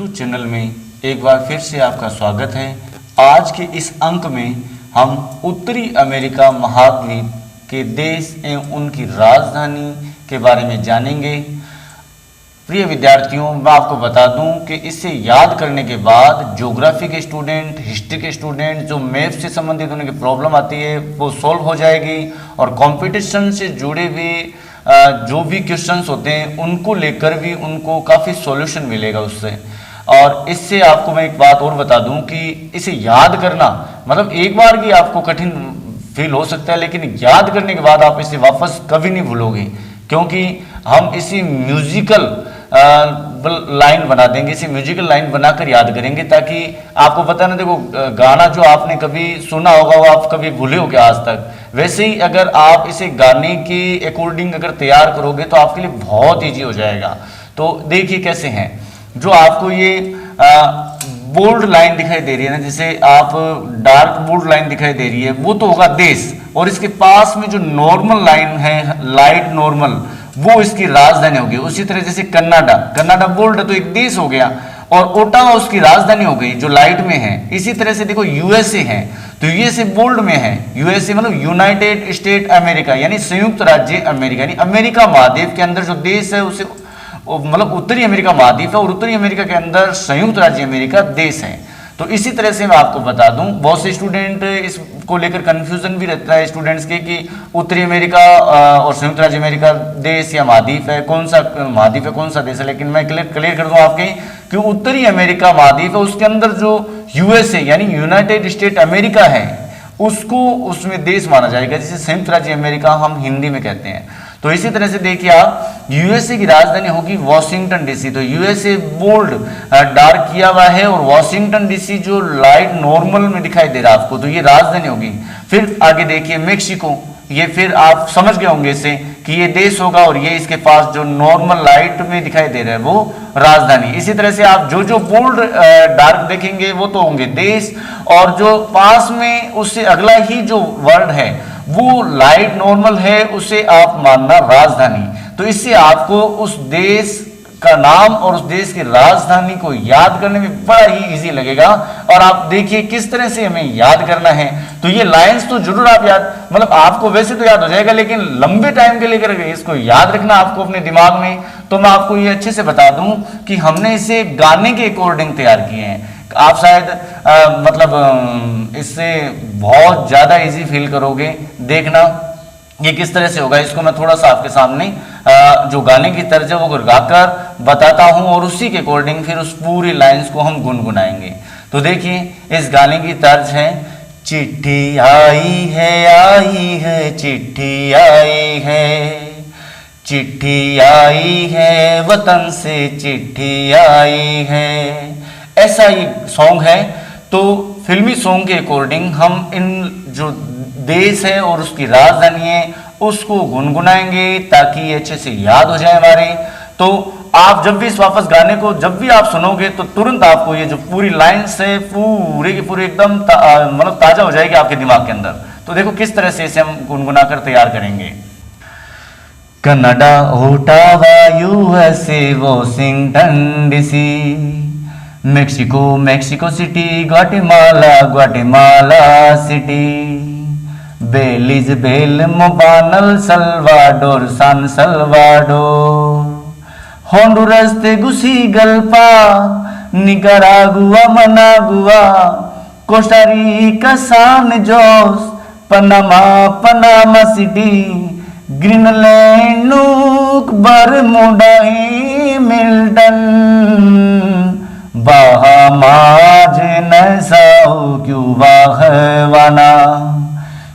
दसू channel में एक बार फिर से आपका स्वागत है। आज के इस अंक में हम उत्तरी अमेरिका महाद्वीप के देश एवं उनकी राजधानी के बारे में जानेंगे। प्रिय विद्यार्थियों, मैं आपको बता दूं कि इसे याद करने के बाद ज्योग्राफी के स्टूडेंट, हिस्ट्री के स्टूडेंट, जो मैथ से संबंधित उनकी प्रॉब्लम आती है वो सॉल्व हो जाएगी और कंपटीशन से जुड़े हुए जो भी क्वेश्चंस होते हैं उनको लेकर भी उनको काफ़ी सॉल्यूशन मिलेगा उससे। और इससे आपको मैं एक बात और बता दूं कि इसे याद करना मतलब एक बार भी आपको कठिन फील हो सकता है, लेकिन याद करने के बाद आप इसे वापस कभी नहीं भूलोगे, क्योंकि हम इसी म्यूजिकल लाइन बना देंगे, इसे म्यूजिकल लाइन बनाकर याद करेंगे, ताकि आपको पता ना, देखो गाना जो आपने कभी सुना होगा वो आप कभी भूले हो क्या आज तक, वैसे ही अगर आप इसे गाने के अकॉर्डिंग अगर तैयार करोगे तो आपके लिए बहुत ईजी हो जाएगा। तो देखिए कैसे हैं, जो आपको ये बोल्ड लाइन दिखाई दे रही है ना, जैसे आप डार्क बोल्ड लाइन दिखाई दे रही है, वो तो होगा देश, और इसके पास में जो नॉर्मल लाइन है, लाइट नॉर्मल, वो इसकी राजधानी होगी। उसी तरह जैसे कनाडा बोल्ड है तो एक देश हो गया, और ओटावा उसकी राजधानी हो गई जो लाइट में है। इसी तरह से देखो यूएसए है तो यूएसए बोल्ड में है, यूएसए मतलब यूनाइटेड स्टेट अमेरिका, यानी संयुक्त राज्य अमेरिका, यानी अमेरिका महाद्वीप के अंदर जो देश है उसे मतलब उत्तरी अमेरिका महाद्वीप है, और उत्तरी अमेरिका के अंदर संयुक्त राज्य अमेरिका देश है। तो इसी तरह से मैं आपको बता दूं, बहुत से स्टूडेंट इसको लेकर कंफ्यूजन भी रहता है स्टूडेंट्स के कि उत्तरी अमेरिका और संयुक्त राज्य अमेरिका देश या महाद्वीप है, कौन सा महाद्वीप है कौन सा देश है। लेकिन मैं क्लियर कर दूं आपके कि उत्तरी अमेरिका महाद्वीप है, उसके अंदर जो यूएसए यानी यूनाइटेड स्टेट अमेरिका है उसको उसमें देश माना जाएगा, जिसे संयुक्त राज्य अमेरिका हम हिंदी में कहते हैं। तो इसी तरह से देखिए आप, यूएसए की राजधानी होगी वॉशिंगटन डीसी, तो यूएसए बोल्ड डार्क किया हुआ है, और वॉशिंगटन डीसी जो लाइट नॉर्मल में दिखाई दे रहा है आपको, तो ये राजधानी होगी। फिर आगे देखिए मेक्सिको, ये फिर आप समझ गए होंगे इससे कि ये देश होगा, और ये इसके पास जो नॉर्मल लाइट में दिखाई दे रहा है वो राजधानी। इसी तरह से आप जो बोल्ड डार्क देखेंगे वो तो होंगे देश, और जो पास में उससे अगला ही जो वर्ड है वो लाइट नॉर्मल है, उसे आप मानना राजधानी। तो इससे आपको उस देश का नाम और उस देश की राजधानी को याद करने में बड़ा ही इजी लगेगा। और आप देखिए किस तरह से हमें याद करना है। तो ये लाइंस तो जरूर आप याद, मतलब आपको वैसे तो याद हो जाएगा, लेकिन लंबे टाइम के लिए इसको याद रखना आपको अपने दिमाग में। तो मैं आपको ये अच्छे से बता दूं कि हमने इसे गाने के अकॉर्डिंग तैयार किए हैं। आप शायद मतलब इससे बहुत ज्यादा इजी फील करोगे। देखना ये किस तरह से होगा, इसको मैं थोड़ा सा आपके सामने जो गाने की तर्ज है वो गाकर बताता हूं, और उसी के अकॉर्डिंग फिर उस पूरी लाइंस को हम गुनगुनाएंगे। तो देखिए इस गाने की तर्ज है, चिट्ठी आई है चिट्ठी आई है, चिट्ठी आई है वतन से चिट्ठी आई है। ऐसा ये सॉन्ग है। तो फिल्मी सॉन्ग के अकॉर्डिंग हम इन जो देश है और उसकी राजधानी है उसको गुनगुनाएंगे ताकि ये अच्छे से याद हो जाए हमारे। तो आप जब भी इस वापस गाने को जब भी आप सुनोगे तो तुरंत आपको ये जो पूरी लाइन्स है पूरे की पूरी एकदम मतलब ताजा हो जाएगी आपके दिमाग के अंदर। तो देखो किस तरह से इसे हम गुनगुना कर तैयार करेंगे। Canada, Ottawa, USA, Washington DC, Mexico City, Guatemala City, Belize, मोबानल, Salvador, San Salvador, Honduras, Tegucigalpa, Nicaragua, Managua, Costa Rica, San Jose, Panama City, Greenland, Nuuk, Bermuda, Milton, Bahamas, Nassau, Cuba, Havana,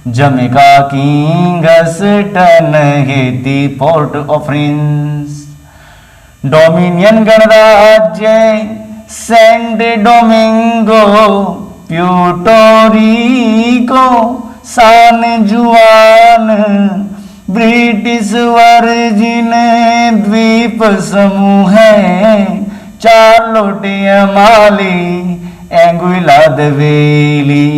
Jamaica, Kingston, Haiti, Port au Prince, Dominican गणराज्य, Santo Domingo, Puerto Rico, San Juan, British virgin द्वीप समूह है, Charlotte, माली, Anguilla, दवेली,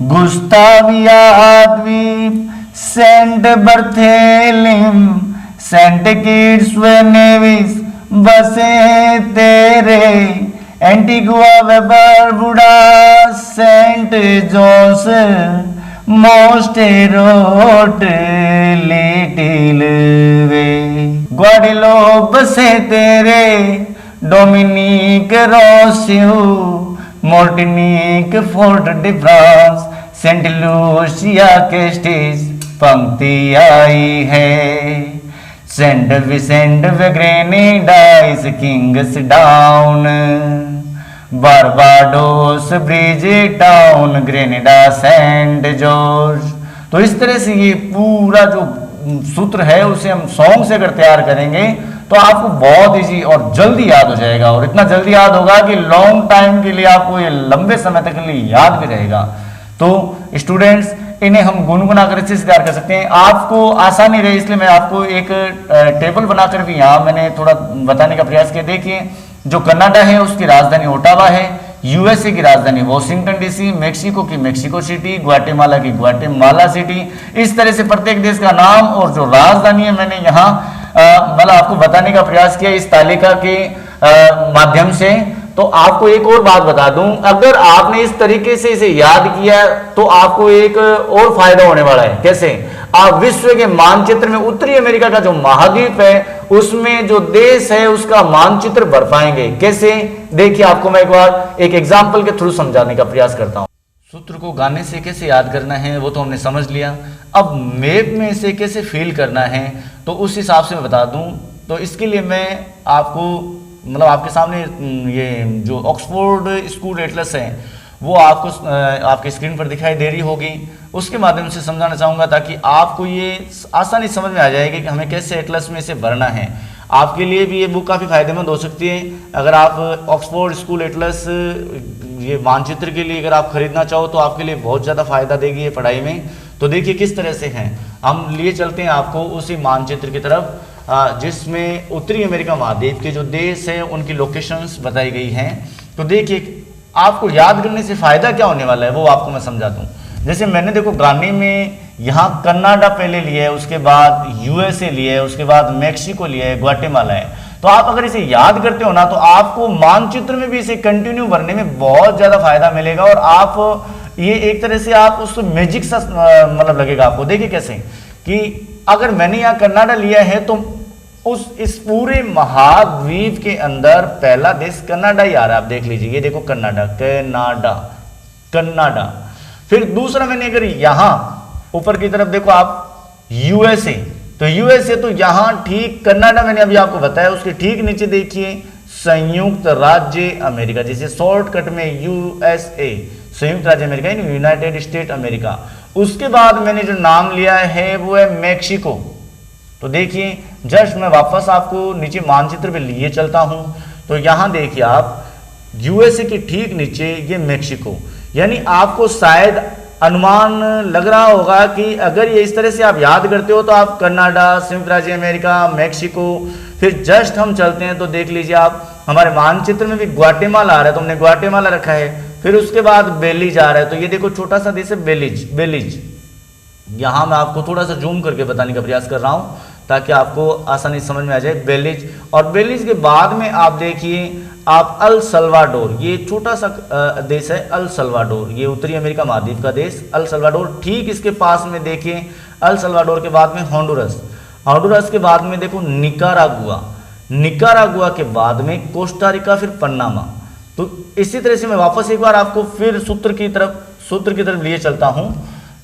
गुस्ताविया द्वीप, Saint बर्थेलिम, Saint Kitts व नेविस बसे तेरे Antigua व Barbuda, Saint Jose, Montserrat, Little Bay, Guadeloupe से तेरे, Dominica, Roseau, Martinique, Fort de France, Saint Lucia Castries पंक्ति आई है। सेंट विसेंट व Grenadines, Kingstown, Barbados, Bridgetown, Grenada, Saint George. तो इस तरह से ये पूरा जो सूत्र है उसे हम सॉन्ग से अगर तैयार करेंगे तो आपको बहुत इजी और जल्दी याद हो जाएगा, और इतना जल्दी याद होगा कि लॉन्ग टाइम के लिए आपको ये लंबे समय तक के लिए याद भी रहेगा। तो स्टूडेंट्स, इन्हें हम गुनगुना कर अच्छे से तैयार कर सकते हैं। आपको आसानी रहे इसलिए मैं आपको एक टेबल बनाकर भी यहाँ मैंने थोड़ा बताने का प्रयास किया। देखिए, जो कनाडा है उसकी राजधानी ओटावा है, यूएसए की राजधानी वॉशिंगटन डीसी, मेक्सिको की मेक्सिको सिटी, ग्वाटेमाला की ग्वाटेमाला सिटी। इस तरह से प्रत्येक देश का नाम और जो राजधानी है मैंने यहाँ मतलब आपको बताने का प्रयास किया इस तालिका के माध्यम से। तो आपको एक और बात बता दूं, अगर आपने इस तरीके से इसे याद किया तो आपको एक और फायदा होने वाला है। कैसे? आप विश्व के मानचित्र में उत्तरी अमेरिका का जो महाद्वीप है उसमें जो देश है उसका मानचित्र भर पाएंगे। कैसे? देखिए, आपको मैं एक बार एक एग्जाम्पल के थ्रू समझाने का प्रयास करता हूं। सूत्र को गाने से कैसे याद करना है वो तो हमने समझ लिया। अब मैप में इसे कैसे फील करना है तो उस हिसाब से मैं बता दूं। तो इसके लिए मैं आपको मतलब आपके सामने ये जो ऑक्सफोर्ड स्कूल एटलस है वो आपको आपके स्क्रीन पर दिखाई दे रही होगी, उसके माध्यम से समझाना चाहूँगा ताकि आपको ये आसानी समझ में आ जाएगी कि हमें कैसे एटलस में इसे भरना है। आपके लिए भी ये बुक काफ़ी फायदेमंद हो सकती है। अगर आप ऑक्सफोर्ड स्कूल एटलस ये मानचित्र के लिए अगर आप खरीदना चाहो तो आपके लिए बहुत ज़्यादा फायदा देगी ये पढ़ाई में। तो देखिए किस तरह से हैं, हम लिए चलते हैं आपको उसी मानचित्र की तरफ जिसमें उत्तरी अमेरिका महाद्वीप के जो देश हैं उनकी लोकेशंस बताई गई हैं। तो देखिए, आपको याद करने से फायदा क्या होने वाला है वो आपको मैं समझा दूं। जैसे मैंने देखो गाने में यहाँ कनाडा पहले लिया है, उसके बाद यूएसए लिया है, उसके बाद मेक्सिको लिया है, ग्वाटेमाला है। तो आप अगर इसे याद करते हो ना तो आपको मानचित्र में भी इसे कंटिन्यू भरने में बहुत ज्यादा फायदा मिलेगा और आप ये एक तरह से आप उस मैजिक सा मतलब लगेगा आपको। देखिए कैसे कि अगर मैंने यहाँ कनाडा लिया है तो इस पूरे महाद्वीप के अंदर पहला देश कनाडा ही आ रहा है। आप देख लीजिए, ये देखो कनाडा, कनाडा, कनाडा। फिर दूसरा मैंने अगर यहां ऊपर की तरफ देखो आप यूएसए, तो यूएसए तो यहां ठीक कनाडा मैंने अभी आपको बताया, उसके ठीक नीचे देखिए संयुक्त राज्य अमेरिका, जिसे शॉर्टकट में यूएसए, संयुक्त राज्य अमेरिका, यूनाइटेड स्टेट अमेरिका। उसके बाद मैंने जो नाम लिया है वो है मेक्सिको। तो देखिए जस्ट मैं वापस आपको नीचे मानचित्र पे लिए चलता हूं, तो यहां देखिए आप यूएसए के ठीक नीचे ये मेक्सिको, यानी आपको शायद अनुमान लग रहा होगा कि अगर ये इस तरह से आप याद करते हो तो आप कनाडा, संयुक्त राज्य अमेरिका, मेक्सिको, फिर जस्ट हम चलते हैं तो देख लीजिए आप हमारे मानचित्र में भी ग्वाटेमाला आ रहा है तो हमने ग्वाटेमाला रखा है। फिर उसके बाद बेलीज आ रहा है, तो ये देखो छोटा सा देश है बेलीज, बेलीज। यहां मैं आपको थोड़ा सा जूम करके बताने का प्रयास कर रहा हूं ताकि आपको आसानी समझ में आ जाए। बेलीज, और बेलीज के बाद में आप देखिए आप अल सल्वाडोर, ये छोटा सा देश है अल सल्वाडोर, ये उत्तरी अमेरिका महाद्वीप का देश अल सल्वाडोर। ठीक इसके पास में देखिए अल सल्वाडोर के बाद में होंडुरस, होंडुरस के बाद में देखो निकारागुआ, निकारागुआ के बाद में कोस्टा रिका, फिर पन्नामा। तो इसी तरह से मैं वापस एक बार आपको फिर सूत्र की तरफ लिए चलता हूं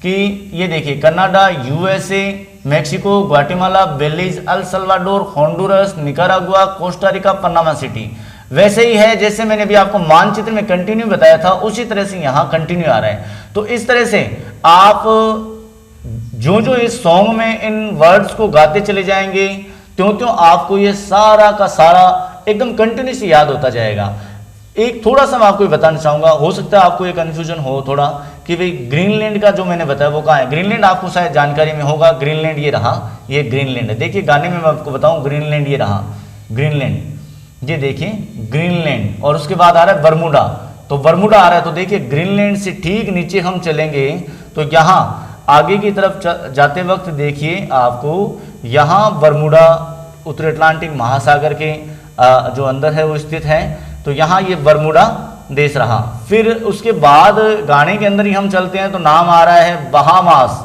कि ये देखिए Canada, USA, Mexico, Guatemala, Belize, El Salvador, Honduras, Nicaragua, Costa Rica, Panama City. वैसे ही है जैसे मैंने अभी आपको मानचित्र में कंटिन्यू बताया था उसी तरह से यहाँ कंटिन्यू आ रहा है। तो इस तरह से आप जो जो इस सॉन्ग में इन वर्ड्स को गाते चले जाएंगे त्यों त्यों आपको ये सारा का सारा एकदम कंटिन्यूसली याद होता जाएगा। एक थोड़ा सा मैं आपको बताना चाहूंगा, हो सकता है आपको एक कंफ्यूजन हो थोड़ा कि भाई ग्रीनलैंड का जो मैंने बताया वो कहाँ है। ग्रीनलैंड आपको शायद जानकारी में होगा, ग्रीनलैंड ये रहा, ये ग्रीनलैंड है। देखिए गाने में मैं आपको बताऊं ग्रीनलैंड ये रहा, ग्रीनलैंड, ये देखिए ग्रीनलैंड, और उसके बाद आ रहा है बरमूडा, तो बरमूडा आ रहा है। तो देखिए ग्रीनलैंड से ठीक नीचे हम चलेंगे तो यहाँ आगे की तरफ जाते वक्त देखिए आपको यहाँ बरमूडा उत्तर अटलांटिक महासागर के जो अंदर है वो स्थित है। तो यहाँ ये बरमूडा देश रहा। फिर उसके बाद गाने के अंदर ही हम चलते हैं तो नाम आ रहा है बहामास।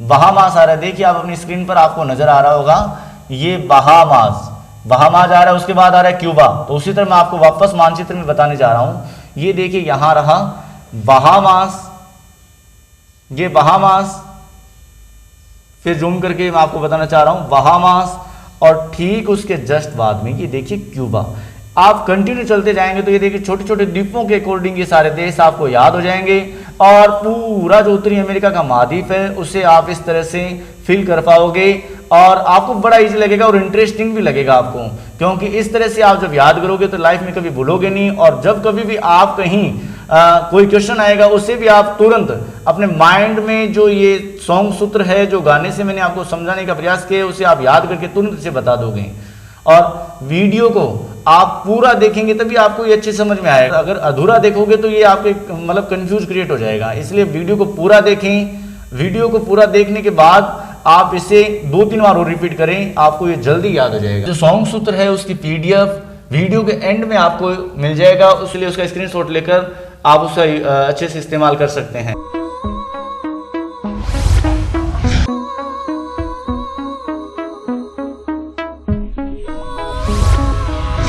बहामास आ रहा है, देखिए आप अपनी स्क्रीन पर आपको नजर आ रहा होगा, ये बहामास आ रहा है। उसके बाद आ रहा है क्यूबा। तो उसी तरह मैं आपको वापस मानचित्र में बताने जा रहा हूं। ये देखिए यहां रहा बहामास, ये बहामास। फिर जूम करके मैं आपको बताना चाह रहा हूं बहामास, और ठीक उसके जस्ट बाद में ये देखिए क्यूबा। आप कंटिन्यू चलते जाएंगे तो ये देखिए छोटे छोटे द्वीपों के अकॉर्डिंग ये सारे देश आपको याद हो जाएंगे, और पूरा जो उत्तरी अमेरिका का महाद्वीप है उसे आप इस तरह से फील कर पाओगे, और आपको बड़ा इजी लगेगा और इंटरेस्टिंग भी लगेगा आपको, क्योंकि इस तरह से आप जब याद करोगे तो लाइफ में कभी भूलोगे नहीं। और जब कभी भी आप कहीं कोई क्वेश्चन आएगा उसे भी आप तुरंत अपने माइंड में जो ये सॉन्ग सूत्र है, जो गाने से मैंने आपको समझाने का प्रयास किया, उसे आप याद करके तुरंत इसे बता दोगे। और वीडियो को आप पूरा देखेंगे तभी आपको ये अच्छे समझ में आएगा। अगर अधूरा देखोगे तो ये आपके मतलब कंफ्यूज क्रिएट हो जाएगा। इसलिए वीडियो को पूरा देखें। वीडियो को पूरा देखने के बाद आप इसे 2-3 बार और रिपीट करें, आपको ये जल्दी याद हो जाएगा। जो सॉन्ग सूत्र है उसकी PDF वीडियो के एंड में आपको मिल जाएगा, इसलिए उसका स्क्रीनशॉट लेकर आप उसका अच्छे से इस्तेमाल कर सकते हैं।